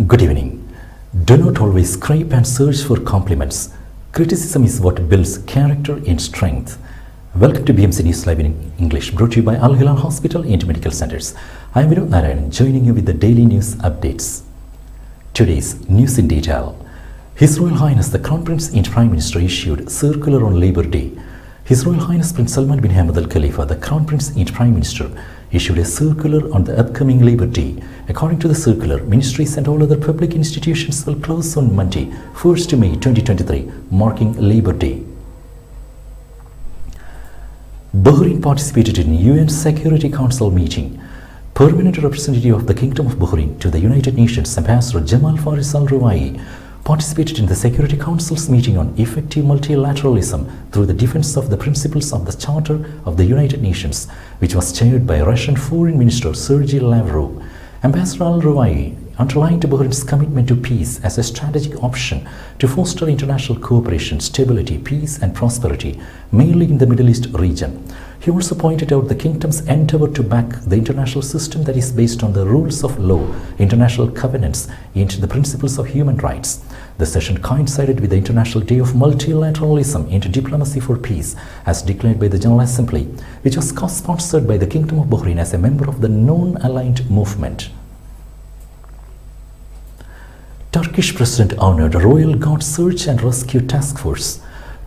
Good evening. Do not always scrape and search for compliments. Criticism is what builds character and strength. Welcome to BMC News Live in English, brought to you by Al Hilal Hospital and Medical Centers. I am Vinod Narayan, joining you with the daily news updates. Today's news in detail. His Royal Highness the Crown Prince and Prime Minister issued circular on Labour Day. His Royal Highness Prince Salman bin Hamad Al Khalifa, the Crown Prince and Prime Minister, issued a circular on the upcoming Labour Day. According to the circular, ministries and all other public institutions will close on Monday, 1st May 2023, marking Labour Day. Bahrain participated in UN Security Council meeting. Permanent representative of the Kingdom of Bahrain to the United Nations, Ambassador Jamal Faris Al Ruwai, participated in the Security Council's meeting on effective multilateralism through the defense of the principles of the Charter of the United Nations, which was chaired by Russian Foreign Minister Sergei Lavrov. Ambassador Al-Ruwai underlined Bahrain's commitment to peace as a strategic option to foster international cooperation, stability, peace and prosperity, mainly in the Middle East region. He also pointed out the kingdom's endeavor to back the international system that is based on the rules of law, international covenants, and the principles of human rights. The session coincided with the International Day of Multilateralism and Diplomacy for Peace, as declared by the General Assembly, which was co-sponsored by the Kingdom of Bahrain as a member of the Non-Aligned Movement. Turkish President honored Royal Guard Search and Rescue Task Force.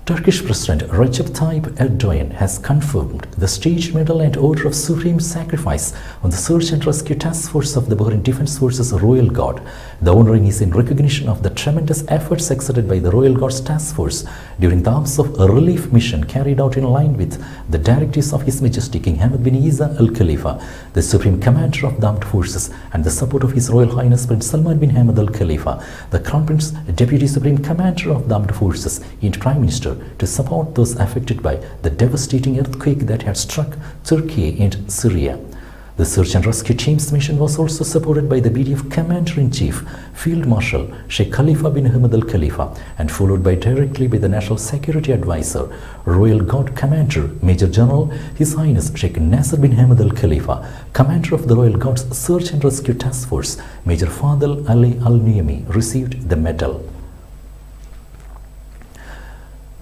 Turkish President Recep Tayyip Erdogan has confirmed the State Medal and Order of Supreme Sacrifice on the Search and Rescue Task Force of the Bahrain Defense Forces Royal Guard. The honoring is in recognition of the tremendous efforts exerted by the Royal Guard's Task Force during the hours of a relief mission carried out in line with the directives of His Majesty King Hamad bin Isa Al Khalifa, the Supreme Commander of the Armed Forces, and the support of His Royal Highness Prince Salman bin Hamad Al Khalifa, the Crown Prince, Deputy Supreme Commander of the Armed Forces, and Prime Minister, to support those affected by the devastating earthquake that had struck Turkey and Syria. The search and rescue team's mission was also supported by the BDF Commander-in-Chief, Field Marshal Sheikh Khalifa bin Hamad Al Khalifa, and followed directly by the National Security Advisor, Royal Guard Commander, Major General His Highness Sheikh Nasser bin Hamad Al Khalifa. Commander of the Royal Guard's Search and Rescue Task Force, Major Fadel Ali Al Niami, received the medal.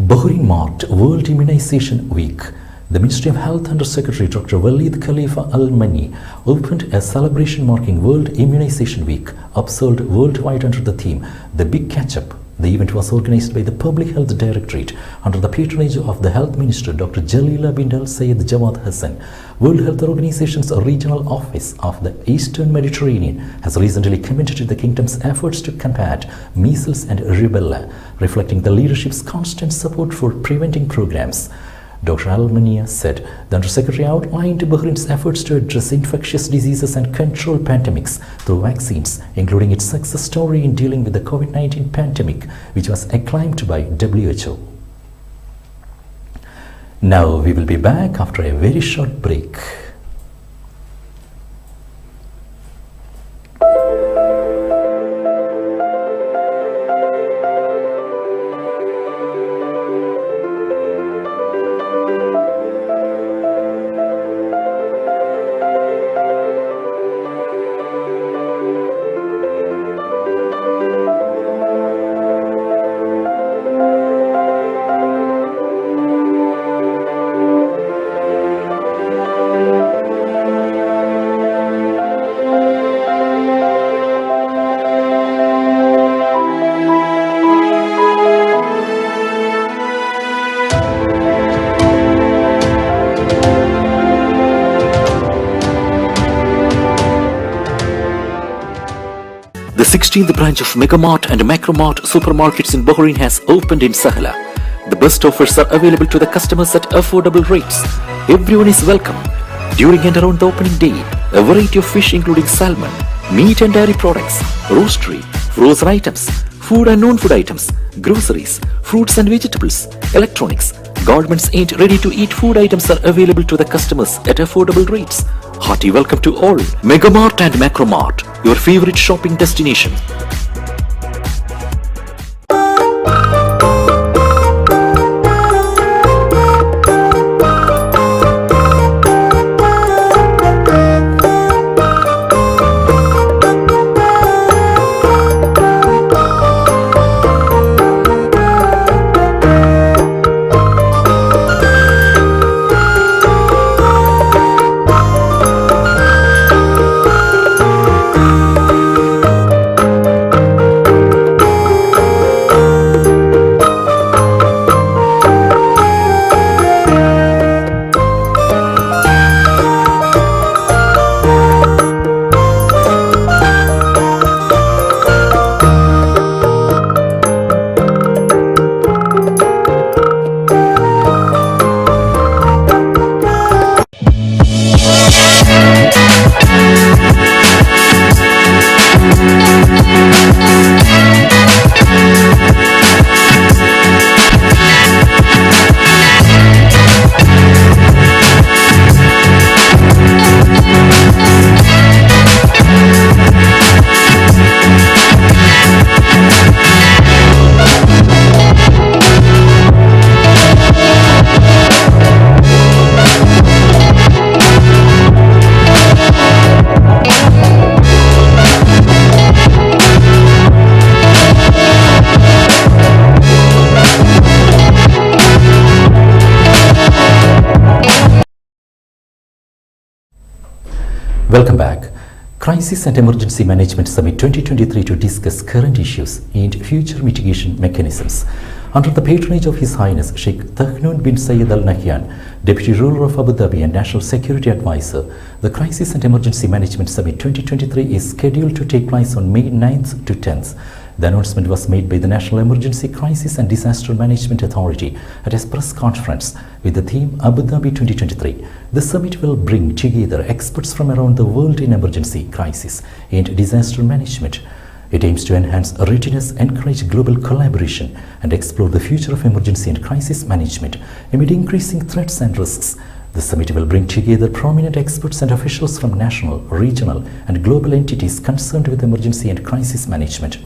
Bahrain marked World Immunization Week. The Ministry of Health Under Secretary Dr. Walid Khalifa Al-Mani opened a celebration marking World Immunization Week, observed worldwide under the theme The Big Catch-Up. The event was organized by the Public Health Directorate under the patronage of the Health Minister Dr. Jalila bint Al Sayed Jawad Hassan. World Health Organization's Regional Office of the Eastern Mediterranean has recently commended the Kingdom's efforts to combat measles and rubella, reflecting the leadership's constant support for preventing programs. Dr. Al-Mania said the Undersecretary outlined Bahrain's efforts to address infectious diseases and control pandemics through vaccines, including its success story in dealing with the COVID-19 pandemic, which was acclaimed by WHO. Now we will be back after a very short break. The 16th branch of Megamart and Macromart supermarkets in Bahrain has opened in Sahla. The best offers are available to the customers at affordable rates. Everyone is welcome. During and around the opening day, a variety of fish including salmon, meat and dairy products, roastery, frozen items, food and non-food items, groceries, fruits and vegetables, electronics, garments and ready-to-eat food items are available to the customers at affordable rates. Hearty welcome to all. Megamart and Macromart, your favorite shopping destination. Welcome back. Crisis and Emergency Management Summit 2023 to discuss current issues and future mitigation mechanisms. Under the patronage of His Highness Sheikh Tahnoon bin Sayed Al Nahyan, Deputy Ruler of Abu Dhabi and National Security Advisor, the Crisis and Emergency Management Summit 2023 is scheduled to take place on May 9th to 10th. The announcement was made by the National Emergency Crisis and Disaster Management Authority at a press conference with the theme Abu Dhabi 2023. The summit will bring together experts from around the world in emergency, crisis and disaster management. It aims to enhance readiness, encourage global collaboration and explore the future of emergency and crisis management amid increasing threats and risks. The summit will bring together prominent experts and officials from national, regional and global entities concerned with emergency and crisis management.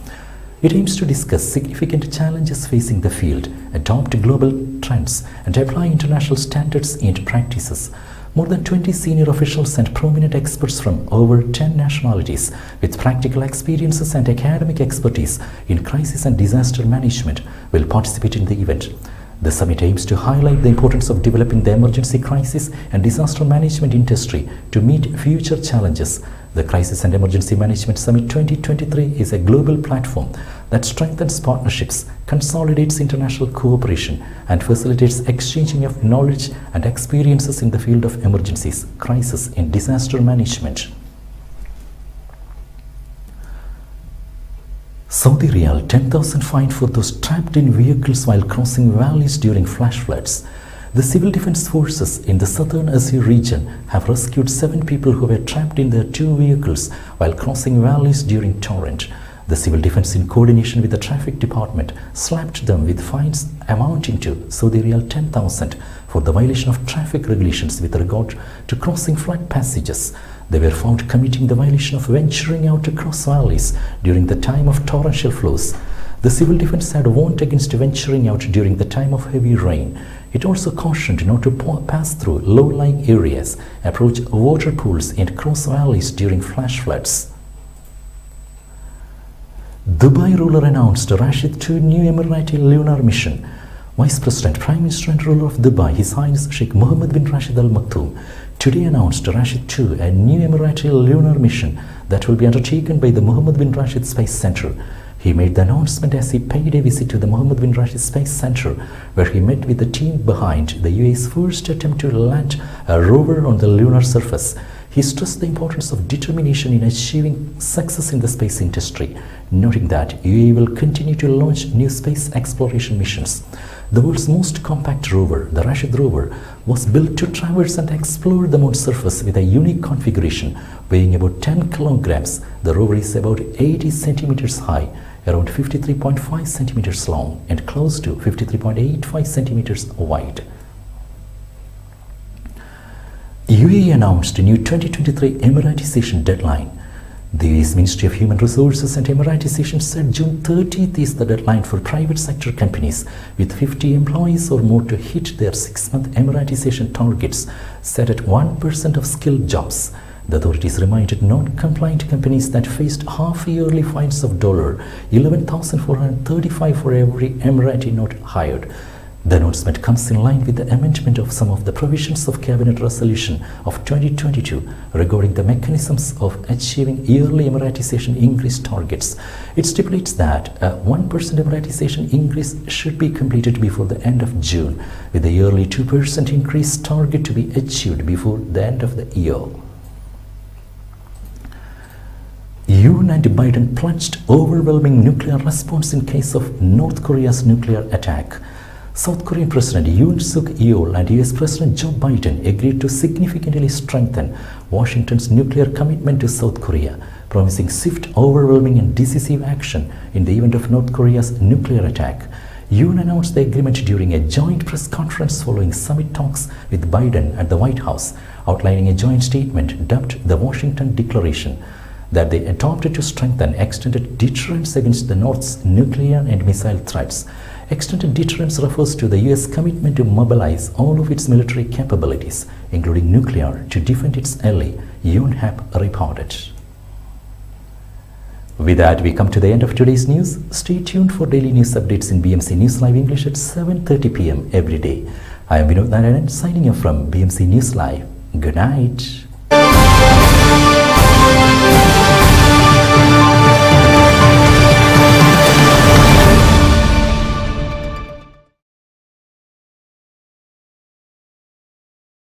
It aims to discuss significant challenges facing the field, adopt global trends, and apply international standards and practices. More than 20 senior officials and prominent experts from over 10 nationalities with practical experiences and academic expertise in crisis and disaster management will participate in the event. The summit aims to highlight the importance of developing the emergency crisis and disaster management industry to meet future challenges. The Crisis and Emergency Management Summit 2023 is a global platform that strengthens partnerships, consolidates international cooperation, and facilitates exchanging of knowledge and experiences in the field of emergencies, crisis, and disaster management. Saudi Riyal 10,000 fine for those trapped in vehicles while crossing valleys during flash floods. The Civil Defense Forces in the southern Azir region have rescued 7 people who were trapped in their 2 vehicles while crossing valleys during torrent. The Civil Defense, in coordination with the Traffic Department, slapped them with fines amounting to Saudi Riyal 10,000 for the violation of traffic regulations with regard to crossing flood passages. They were found committing the violation of venturing out across valleys during the time of torrential flows. The Civil Defense had warned against venturing out during the time of heavy rain. It also cautioned not to pass through low-lying areas, approach water pools and cross valleys during flash floods. Dubai ruler announced Rashid II new Emirati lunar mission. Vice President, Prime Minister and ruler of Dubai, His Highness Sheikh Mohammed bin Rashid Al Maktoum, today announced Rashid II, a new Emirati lunar mission that will be undertaken by the Mohammed bin Rashid Space Center. He made the announcement as he paid a visit to the Mohammed bin Rashid Space Center, where he met with the team behind the UAE's first attempt to land a rover on the lunar surface. He stressed the importance of determination in achieving success in the space industry, noting that UAE will continue to launch new space exploration missions. The world's most compact rover, the Rashid rover, was built to traverse and explore the moon's surface with a unique configuration, weighing about 10 kilograms. The rover is about 80 centimeters high, around 53.5 centimeters long, and close to 53.85 centimeters wide. UAE announced a new 2023 Emiratization deadline. The UAE's Ministry of Human Resources and Emiratization said June 30th is the deadline for private sector companies with 50 employees or more to hit their 6-month Emiratization targets set at 1% of skilled jobs. The authorities reminded non-compliant companies that faced half-yearly fines of $11,435 for every Emirati not hired. The announcement comes in line with the amendment of some of the provisions of Cabinet Resolution of 2022 regarding the mechanisms of achieving yearly Emiratization increase targets. It stipulates that a 1% Emiratization increase should be completed before the end of June, with a yearly 2% increase target to be achieved before the end of the year. UN and Biden pledged overwhelming nuclear response in case of North Korea's nuclear attack. South Korean President Yoon Suk Yeol and US President Joe Biden agreed to significantly strengthen Washington's nuclear commitment to South Korea, promising swift, overwhelming and decisive action in the event of North Korea's nuclear attack. Yoon announced the agreement during a joint press conference following summit talks with Biden at the White House, outlining a joint statement dubbed the Washington Declaration that they adopted to strengthen extended deterrence against the North's nuclear and missile threats. Extended deterrence refers to the US commitment to mobilize all of its military capabilities, including nuclear, to defend its ally, Yonhap reported. With that, we come to the end of today's news. Stay tuned for daily news updates in BMC News Live English at 7:30 p.m. every day. I am Vinod Narayanan signing off from BMC News Live. Good night.